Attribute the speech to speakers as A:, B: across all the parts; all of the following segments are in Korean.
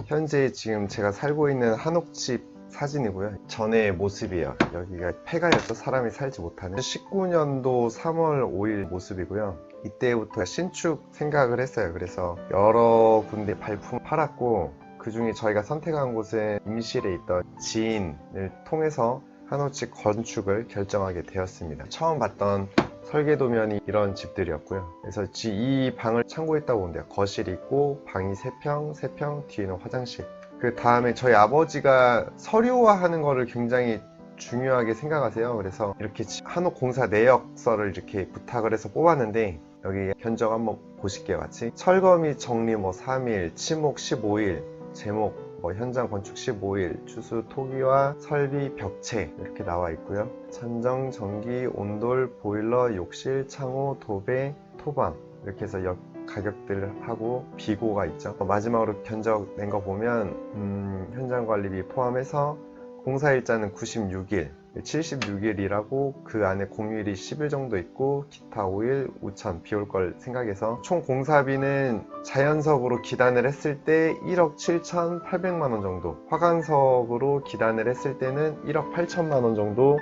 A: 현재 지금 제가 살고 있는 한옥집 사진이고요. 전의 모습이에요. 여기가 폐가였죠. 사람이 살지 못하는 19년도 3월 5일 모습이고요. 이때부터 신축 생각을 했어요. 그래서 여러 군데 발품 팔았고, 그 중에 저희가 선택한 곳은 임실에 있던 지인을 통해서 한옥집 건축을 결정하게 되었습니다. 처음 봤던 설계도면이 이런 집들이었고요. 그래서 이 방을 참고했다고 보면 돼요. 거실이 있고 방이 3평, 3평, 뒤에는 화장실. 그 다음에 저희 아버지가 서류화하는 거를 굉장히 중요하게 생각하세요. 그래서 이렇게 한옥공사 내역서를 이렇게 부탁을 해서 뽑았는데, 여기 견적 한번 보실게요. 같이. 철거 및 정리 3일, 치목 15일, 제목 현장 건축 15일, 주수 토기와 설비 벽체 이렇게 나와 있고요. 천정, 전기, 온돌, 보일러, 욕실, 창호, 도배, 토방 이렇게 해서 가격들하고 비고가 있죠. 마지막으로 견적 낸 거 보면 현장 관리비 포함해서 공사일자는 96일, 76일이라고 그 안에 공휴일이 10일 정도 있고 기타 5일, 우천 비 올 걸 생각해서 총 공사비는 자연석으로 기단을 했을 때 1억 7,800만 원 정도, 화강석으로 기단을 했을 때는 1억 8천만 원 정도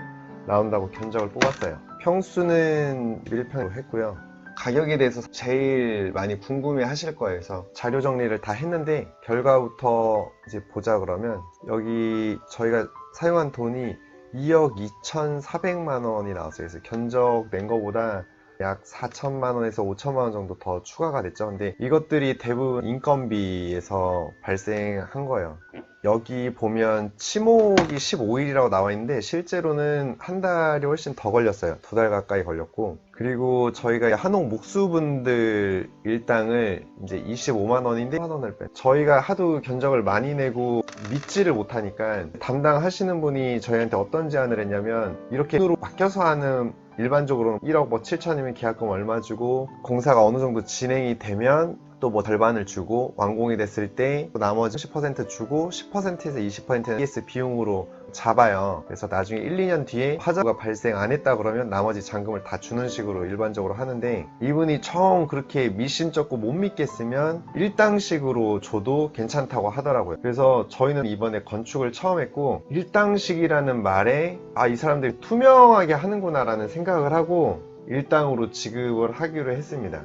A: 나온다고 견적을 뽑았어요. 평수는 1평으로 했고요. 가격에 대해서 제일 많이 궁금해 하실 거예요. 그래서 자료 정리를 다 했는데 결과부터 이제 보자. 그러면 여기 저희가 사용한 돈이 2억 2,400만 원이 나왔어요. 그래서 견적 낸 거보다 약 4천만 원에서 5천만 원 정도 더 추가가 됐죠. 근데 이것들이 대부분 인건비에서 발생한 거예요. 여기 보면 치목이 15일이라고 나와 있는데 실제로는 한 달이 훨씬 더 걸렸어요. 2달 가까이 걸렸고, 그리고 저희가 한옥 묵수분들 일당을 이제 25만 원인데 1만 원을 빼. 저희가 하도 견적을 많이 내고 믿지를 못하니까 담당하시는 분이 저희한테 어떤 제안을 했냐면, 이렇게 돈으로 맡겨서 하는, 일반적으로는 1억 7천이면 계약금 얼마 주고 공사가 어느 정도 진행이 되면 또 절반을 주고 완공이 됐을 때 나머지 10% 주고 10%에서 20%는 ES 비용으로 잡아요. 그래서 나중에 1, 2년 뒤에 화재가 발생 안 했다 그러면 나머지 잔금을 다 주는 식으로 일반적으로 하는데, 이분이 처음 그렇게 미심쩍고 못 믿겠으면 일당식으로 줘도 괜찮다고 하더라고요. 그래서 저희는 이번에 건축을 처음 했고, 일당식이라는 말에 이 사람들이 투명하게 하는구나 라는 생각을 하고 일당으로 지급을 하기로 했습니다.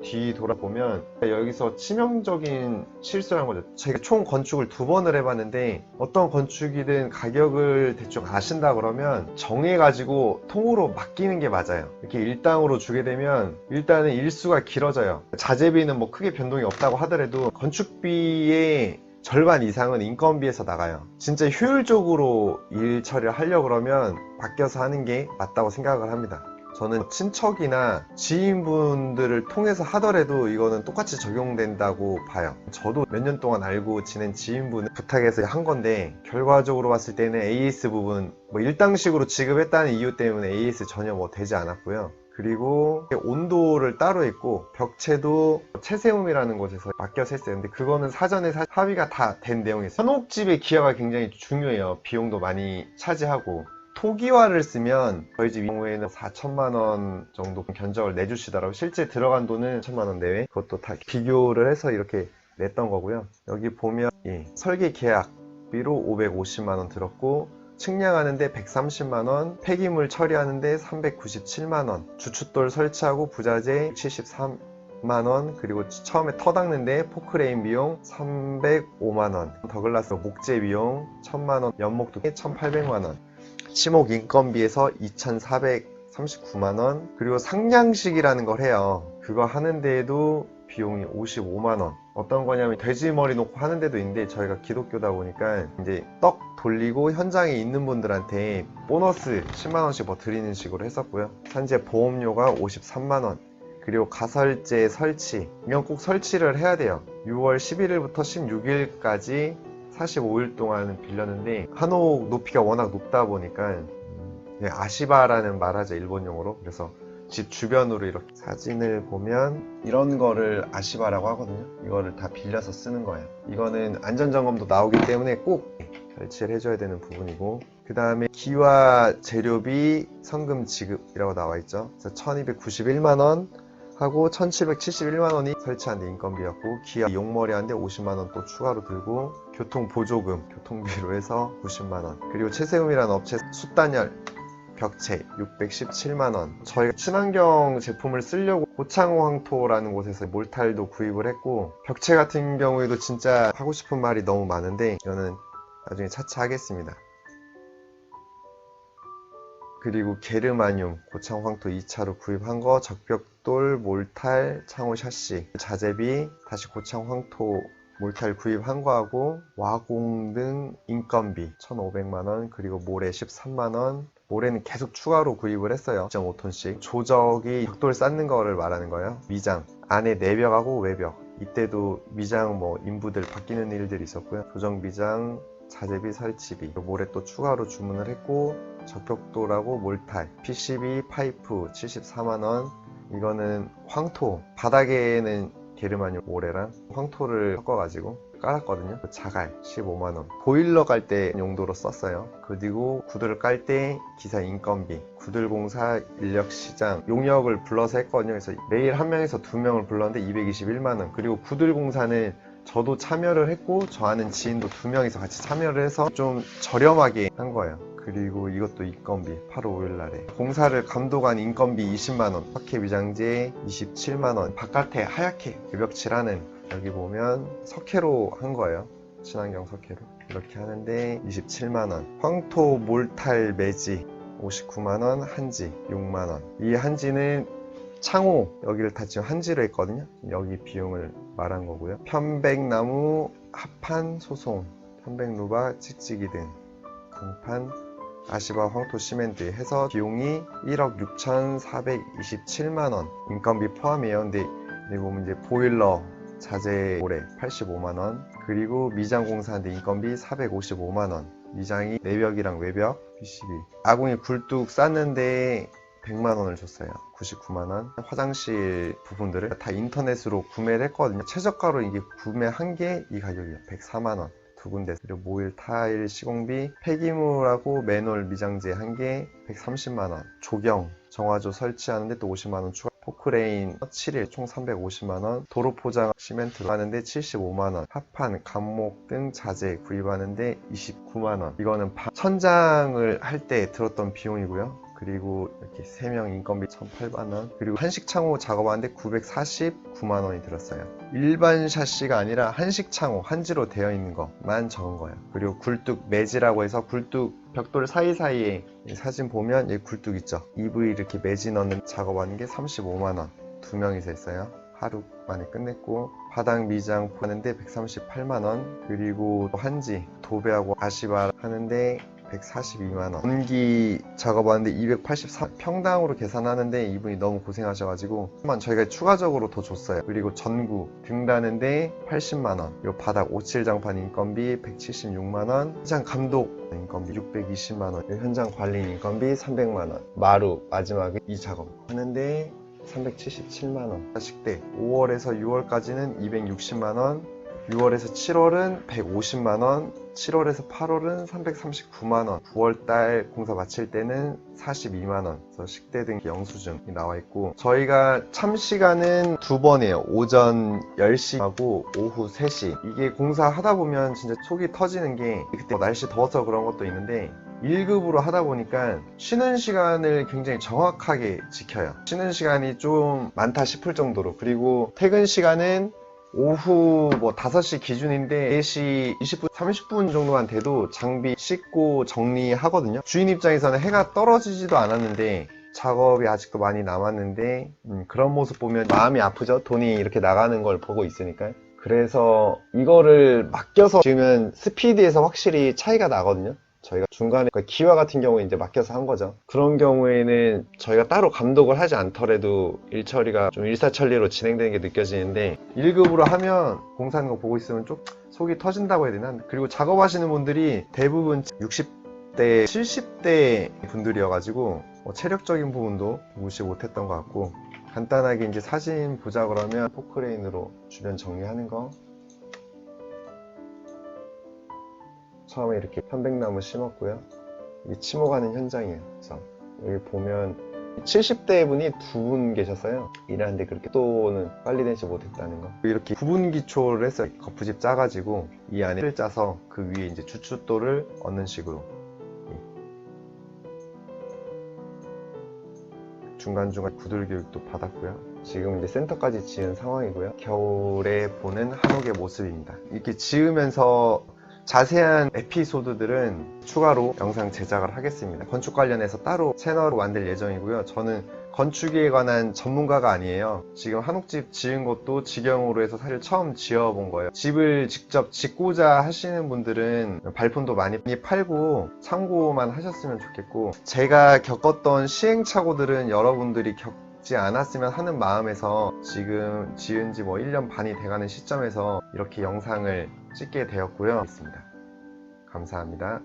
A: 뒤 돌아보면 여기서 치명적인 실수를 한 거죠. 제가 총 건축을 2번을 해봤는데, 어떤 건축이든 가격을 대충 아신다 그러면 정해가지고 통으로 맡기는 게 맞아요. 이렇게 일당으로 주게 되면 일단은 일수가 길어져요. 자재비는 크게 변동이 없다고 하더라도 건축비의 절반 이상은 인건비에서 나가요. 진짜 효율적으로 일 처리를 하려고 그러면 맡겨서 하는 게 맞다고 생각을 합니다. 저는 친척이나 지인분들을 통해서 하더라도 이거는 똑같이 적용된다고 봐요. 저도 몇 년 동안 알고 지낸 지인분을 부탁해서 한 건데, 결과적으로 봤을 때는 AS 부분 일당식으로 지급했다는 이유 때문에 AS 전혀 되지 않았고요. 그리고 온도를 따로 했고, 벽체도 채세움이라는 곳에서 맡겨서 했어요. 근데 그거는 사전에 합의가 다 된 내용이에요. 한옥집의 기여가 굉장히 중요해요. 비용도 많이 차지하고. 토기화를 쓰면 저희 집 경우에는 4천만 원 정도 견적을 내주시더라고요. 실제 들어간 돈은 1천만 원 내외. 그것도 다 비교를 해서 이렇게 냈던 거고요. 여기 보면 설계 계약비로 550만 원 들었고, 측량하는데 130만 원, 폐기물 처리하는데 397만 원, 주춧돌 설치하고 부자재 73만 원, 그리고 처음에 터 닦는데 포크레인 비용 305만 원, 더글라스 목재 비용 1000만 원, 연목두께 1800만 원, 치목 인건비에서 2,439만 원, 그리고 상냥식이라는 걸 해요. 그거 하는데에도 비용이 55만 원. 어떤 거냐면 돼지 머리 놓고 하는 데도 있는데, 저희가 기독교다 보니까 이제 떡 돌리고 현장에 있는 분들한테 보너스 10만 원씩 드리는 식으로 했었고요. 현재 보험료가 53만 원. 그리고 가설재 설치, 이건 꼭 설치를 해야 돼요. 6월 11일부터 16일까지 45일 동안 빌렸는데, 한옥 높이가 워낙 높다 보니까 아시바라는 말 하죠, 일본 용어로. 그래서 집 주변으로 이렇게 사진을 보면 이런 거를 아시바라고 하거든요. 이거를 다 빌려서 쓰는 거예요. 이거는 안전점검도 나오기 때문에 꼭 설치를 해줘야 되는 부분이고, 그 다음에 기와 재료비 성금 지급이라고 나와 있죠. 그래서 1291만 원, 하고 1771만원이 설치하는데 인건비였고, 기아 용머리 하는데 50만원 또 추가로 들고, 교통보조금, 교통비로 해서 90만원, 그리고 최세움이라는 업체 숫단열 벽체 617만원. 저희가 친환경 제품을 쓰려고 고창호 황토라는 곳에서 몰탈도 구입을 했고, 벽체 같은 경우에도 진짜 하고 싶은 말이 너무 많은데 이거는 나중에 차차 하겠습니다. 그리고 게르마늄 고창호 황토 2차로 구입한 거, 적벽돌, 몰탈, 창호 샤시, 자재비, 다시 고창호 황토 몰탈 구입한 거하고, 와공 등 인건비 1,500만원, 그리고 모래 13만원. 모래는 계속 추가로 구입을 했어요. 2.5톤씩. 조적이 벽돌 쌓는 거를 말하는 거예요. 미장, 안에 내벽하고 외벽, 이때도 미장 인부들 바뀌는 일들이 있었고요. 조적 미장, 자재비, 설치비, 모래 또 추가로 주문을 했고, 적벽돌하고 몰탈, PCB, 파이프 74만원. 이거는 황토, 바닥에는 게르마늄 모래랑 황토를 섞어가지고 깔았거든요. 자갈 15만원. 보일러 깔 때 용도로 썼어요. 그리고 구들을 깔 때 기사 인건비, 구들공사 인력시장 용역을 불러서 했거든요. 그래서 매일 한 명에서 두 명을 불렀는데 221만원. 그리고 구들공사는 저도 참여를 했고, 저 아는 지인도 두 명이서 같이 참여를 해서 좀 저렴하게 한 거예요. 그리고 이것도 인건비 8월 5일날에 공사를 감독한 인건비 20만원, 석회 미장제 27만원, 바깥에 하얗게 외벽칠하는, 여기 보면 석회로 한 거예요. 친환경 석회로 이렇게 하는데 27만원. 황토 몰탈 매지 59만원, 한지 6만원. 이 한지는 창호, 여기를 다 지금 한지로 했거든요. 여기 비용을 말한 거고요. 편백나무 합판 소송, 편백루바 찍찍이 등 강판, 아시바 황토 시멘트 해서 비용이 1억 6,427만원. 인건비 포함이에요. 근데 여기 보면 이제 보일러, 자재 모래 85만원, 그리고 미장 공사하는데 인건비 455만원. 미장이 내벽이랑 외벽, PCB. 아궁이 굴뚝 쌌는데 100만원을 줬어요. 99만원. 화장실 부분들을 다 인터넷으로 구매를 했거든요. 최저가로 이게 구매한 게 이 가격이에요. 104만원. 두 군데. 그리고 모일, 타일, 시공비, 폐기물하고 맨홀 미장제 한 개 130만원. 조경, 정화조 설치하는데 또 50만원 추가. 포크레인 7일 총 350만원. 도로 포장 시멘트 하는데 75만원. 합판, 감목 등 자재 구입하는데 29만원. 이거는 천장을 할 때 들었던 비용이고요. 그리고 이렇게 3명 인건비 1,008만원. 그리고 한식 창호 작업하는데 949만원이 들었어요. 일반 샤시가 아니라 한식 창호, 한지로 되어 있는 것만 적은 거예요. 그리고 굴뚝 매지라고 해서 굴뚝 벽돌 사이사이에 사진 보면 여기 굴뚝 있죠. EV 이렇게 매지 넣는 작업하는 게 35만원. 2명이서 했어요. 하루 만에 끝냈고, 바닥 미장 하는데 138만원. 그리고 한지, 도배하고 아시바 하는데 142만원. 전기 작업하는데 283, 평당으로 계산하는데 이분이 너무 고생하셔가지고 저희가 추가적으로 더 줬어요. 그리고 전구 등 다는데 80만원. 요 바닥 57장판 인건비 176만원. 현장 감독 인건비 620만원. 현장 관리 인건비 300만원. 마루 마지막에 이 작업 하는데 377만원. 식대 5월에서 6월까지는 260만원. 6월에서 7월은 150만원, 7월에서 8월은 339만원, 9월달 공사 마칠 때는 42만원. 그래서 식대 등 영수증이 나와 있고, 저희가 참 시간은 2번이에요. 오전 10시하고 오후 3시. 이게 공사 하다 보면 진짜 속이 터지는 게, 그때 날씨 더워서 그런 것도 있는데 1급으로 하다 보니까 쉬는 시간을 굉장히 정확하게 지켜요. 쉬는 시간이 좀 많다 싶을 정도로. 그리고 퇴근 시간은 오후 5시 기준인데 4시 20분, 30분 정도만 돼도 장비 씻고 정리하거든요. 주인 입장에서는 해가 떨어지지도 않았는데 작업이 아직도 많이 남았는데 그런 모습 보면 마음이 아프죠. 돈이 이렇게 나가는 걸 보고 있으니까. 그래서 이거를 맡겨서 지으면 스피드에서 확실히 차이가 나거든요. 저희가 중간에 기와 같은 경우에 이제 맡겨서 한 거죠. 그런 경우에는 저희가 따로 감독을 하지 않더라도 일 처리가 좀 일사천리로 진행되는 게 느껴지는데, 1급으로 하면 공사하는 거 보고 있으면 좀 속이 터진다고 해야 되나? 그리고 작업하시는 분들이 대부분 60대, 70대 분들이어가지고 체력적인 부분도 무시 못했던 것 같고, 간단하게 이제 사진 보자 그러면 포크레인으로 주변 정리하는 거. 처음에 이렇게 편백나무 심었고요. 이게 치목하는 현장이에요. 그래서 여기 보면 70대 분이 두 분 계셨어요. 일하는데 그렇게 또는 빨리 내지 못했다는 거. 이렇게 부분 기초를 해서 거푸집 짜가지고 이 안에 를 짜서 그 위에 이제 주춧돌을 얻는 식으로 중간중간 구들 교육도 받았고요. 지금 이제 센터까지 지은 상황이고요. 겨울에 보는 한옥의 모습입니다. 이렇게 지으면서 자세한 에피소드들은 추가로 영상 제작을 하겠습니다. 건축 관련해서 따로 채널을 만들 예정이고요. 저는 건축에 관한 전문가가 아니에요. 지금 한옥집 지은 것도 직영으로 해서 사실 처음 지어본 거예요. 집을 직접 짓고자 하시는 분들은 발품도 많이 팔고 참고만 하셨으면 좋겠고, 제가 겪었던 시행착오들은 여러분들이 겪지 않았으면 하는 마음에서 지금 지은 지 뭐 1년 반이 돼가는 시점에서 이렇게 영상을 찍게 되었고요. 감사합니다.